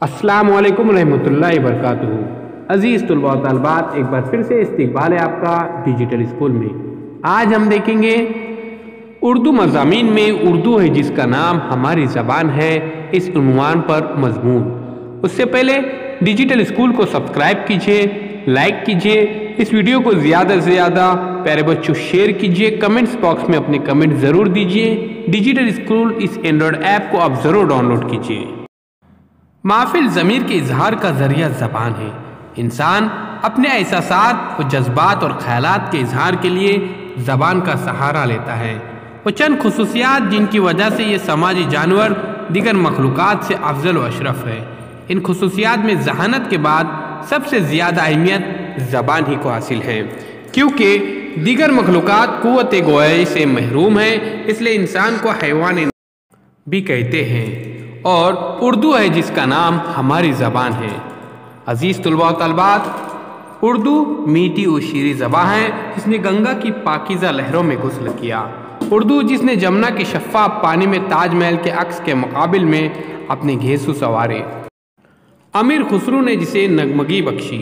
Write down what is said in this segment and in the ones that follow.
अस्सलामु अलैकुम रहमतुल्लाहि वबरकातुहू। अज़ीज़ तलबा व तालिबात, एक बार फिर से इस्तकबाल है आपका डिजिटल स्कूल में। आज हम देखेंगे उर्दू मज़ामीन में उर्दू है जिसका नाम हमारी ज़बान है, इस उन्वान पर मज़मून। उससे पहले डिजिटल स्कूल को सब्सक्राइब कीजिए, लाइक कीजिए, इस वीडियो को ज़्यादा से ज़्यादा प्यारे बच्चों शेयर कीजिए, कमेंट्स बॉक्स में अपने कमेंट ज़रूर दीजिए। डिजिटल स्कूल इस एंड्रॉयड ऐप को आप ज़रूर डाउनलोड कीजिए। माफिल ज़मीर के इजहार का ज़रिया ज़बान है। इंसान अपने एहसासात व जज्बात और ख़यालात के इजहार के लिए ज़बान का सहारा लेता है। वो चंद खुसूसियात जिनकी वजह से ये समाजी जानवर दीगर मखलूक़ात से अफजल व अशरफ है। इन खुसूसियात में ज़हानत के बाद सबसे ज़्यादा अहमियत ज़बान ही को हासिल है, क्योंकि दीगर मखलूक़ात क़ुव्वत गोयाई से महरूम है, इसलिए इंसान को हैवान भी कहते हैं। और उर्दू है जिसका नाम हमारी ज़बान है। अज़ीज़ तलबा व तालिबात, उर्दू मीठी और शीरी ज़बान है जिसने गंगा की पाकीज़ा लहरों में गुस्ल किया। उर्दू जिसने जमुना के शफ़ाफ पानी में ताजमहल के अक्स के मुकाबिल में अपने घेसू सवारे। अमीर खुसरू ने जिसे नगमगी बख्शी,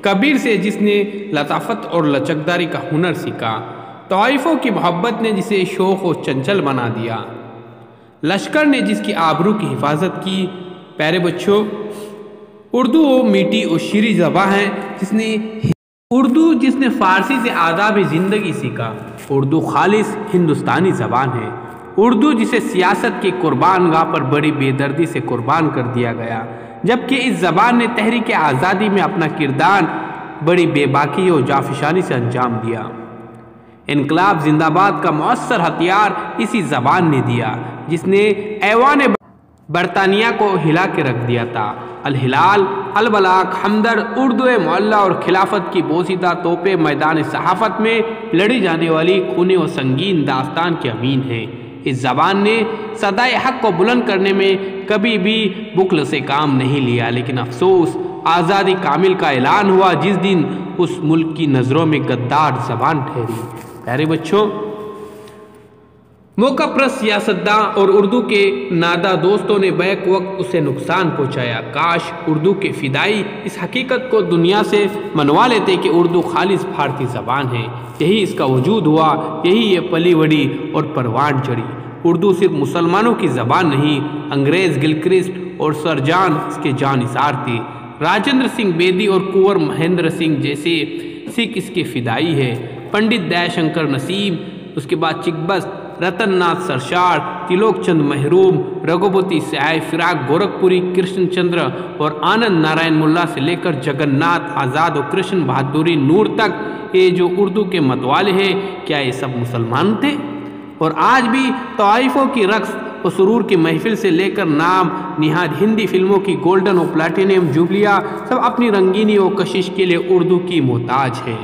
कबीर से जिसने लताफत और लचकदारी का हुनर सीखा, तवाइफ़ों की मोहब्बत ने जिसे शौक़ और चंचल बना दिया, लश्कर ने जिसकी आबरू की हिफाजत की। प्यारे बच्चों, उर्दू वो मीठी और शीरी ज़बान है जिसने फ़ारसी से आदाब ज़िंदगी सीखा। उर्दू खालिस हिंदुस्तानी ज़बान है। उर्दू जिसे सियासत के कुर्बानगाह पर बड़ी बेदर्दी से कुर्बान कर दिया गया, जबकि इस ज़बान ने तहरीक आज़ादी में अपना किरदार बड़ी बेबाकी और जाफिशानी से अंजाम दिया। इनकलाब जिंदाबाद का मौसर हथियार इसी ज़बान ने दिया, जिसने ऐवान बरतानिया को हिला के रख दिया था। अल हिलाल, अल बलाग, हमदर्द, उर्दू मुअल्ला और खिलाफत की बोसीदा तोपें मैदान सहाफ़त में लड़ी जाने वाली खूनी और संगीन दास्तान के अमीन हैं। इस ज़बान ने सदाए हक़ को बुलंद करने में कभी भी बुखल से काम नहीं लिया, लेकिन अफसोस आज़ादी कामिल का ऐलान हुआ जिस दिन उस मुल्क की नज़रों में गद्दार ज़बान ठहरी। प्यारे बच्चों, मौकाप्रस्त सियासतदान और उर्दू के नादा दोस्तों ने बैक वक्त उसे नुकसान पहुंचाया। काश उर्दू के फ़िदाई इस हकीकत को दुनिया से मनवा लेते कि उर्दू खालिस भारतीय ज़बान है, यही इसका वजूद हुआ, यही ये पली बड़ी और परवान चढ़ी। उर्दू सिर्फ मुसलमानों की ज़बान नहीं, अंग्रेज़, गिलक्रिस्ट और सरजान इसके जानिसार थे। राजेंद्र सिंह बेदी और कुंवर महेंद्र सिंह जैसे सिख इसके फ़िदाई है। पंडित दयाशंकर नसीम, उसके बाद चिकबस्त, रतननाथ सरशार, तिलोकचंद महरूम, रघुपति सहाय, फिराक गोरखपुरी, कृष्णचंद्र और आनंद नारायण मुल्ला से लेकर जगन्नाथ आज़ाद और कृष्ण बहादुरी नूर तक, ये जो उर्दू के मतवाले हैं, क्या ये सब मुसलमान थे? और आज भी तवाइफ़ों की रक्स और सुरूर की महफिल से लेकर नाम निहाद हिंदी फिल्मों की गोल्डन और प्लेटिनम जुबलियाँ सब अपनी रंगीनी और कशिश के लिए उर्दू की मोहताज है।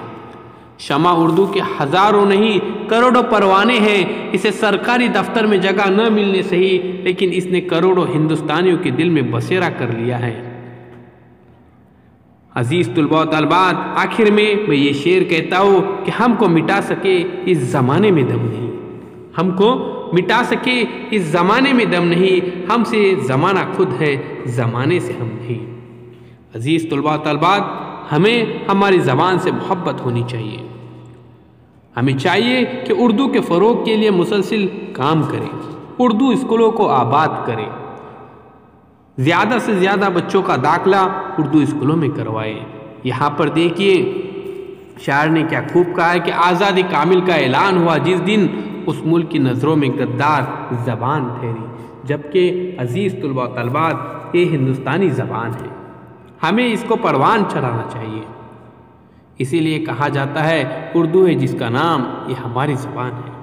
शमा उर्दू के हज़ारों नहीं करोड़ों परवाने हैं। इसे सरकारी दफ्तर में जगह न मिलने सही, लेकिन इसने करोड़ों हिंदुस्तानियों के दिल में बसेरा कर लिया है। अजीज़ तलबा व तालिबात, आखिर में मैं ये शेर कहता हूँ कि हमको मिटा सके इस ज़माने में दम नहीं, हमको मिटा सके इस ज़माने में दम नहीं, हमसे ज़माना खुद है, ज़माने से हम नहीं। अजीज़ तलबा व तालिबात, हमें हमारी ज़बान से मोहब्बत होनी चाहिए। हमें चाहिए कि उर्दू के फ़रोग़ के लिए मुसलसिल काम करें, उर्दू स्कूलों को आबाद करें, ज़्यादा से ज़्यादा बच्चों का दाखिला उर्दू स्कूलों में करवाएं। यहाँ पर देखिए, शायर ने क्या खूब कहा है कि आज़ादी कामिल का ऐलान हुआ जिस दिन उस मुल्क की नज़रों में गद्दार ज़बान ठहरी, जबकि अज़ीज़ तलबा व तालिबात, ये हिंदुस्तानी ज़बान है, हमें इसको परवान चढ़ाना चाहिए। इसीलिए कहा जाता है उर्दू है जिसका नाम, ये हमारी ज़बान है।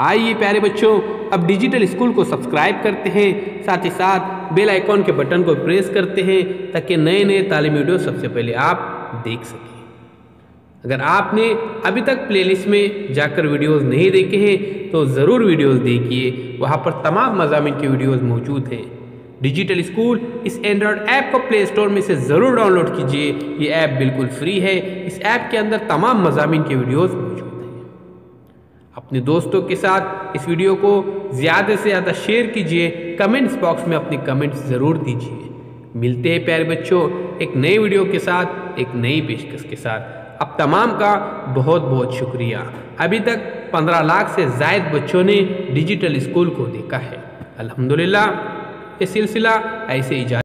आइए प्यारे बच्चों, अब डिजिटल स्कूल को सब्सक्राइब करते हैं, साथ ही साथ बेल आइकॉन के बटन को प्रेस करते हैं ताकि नए नए तालीमी वीडियो सबसे पहले आप देख सकें। अगर आपने अभी तक प्लेलिस्ट में जाकर वीडियोस नहीं देखे हैं तो ज़रूर वीडियोस देखिए, वहाँ पर तमाम मज़ामीन की वीडियोस मौजूद हैं। डिजिटल स्कूल इस एंड्रॉयड ऐप को प्ले स्टोर में से ज़रूर डाउनलोड कीजिए। ये ऐप बिल्कुल फ्री है। इस ऐप के अंदर तमाम मज़ामीन के वीडियोस मौजूद हैं। अपने दोस्तों के साथ इस वीडियो को ज़्यादा से ज़्यादा शेयर कीजिए, कमेंट्स बॉक्स में अपने कमेंट्स ज़रूर दीजिए। मिलते हैं प्यारे बच्चों एक नए वीडियो के साथ, एक नई पेशकश के साथ। अब तमाम का बहुत बहुत शुक्रिया। अभी तक 15 लाख से ज़ायद बच्चों ने डिजिटल स्कूल को देखा है। अल्हम्दुलिल्लाह ये सिलसिला ऐसे ही जारी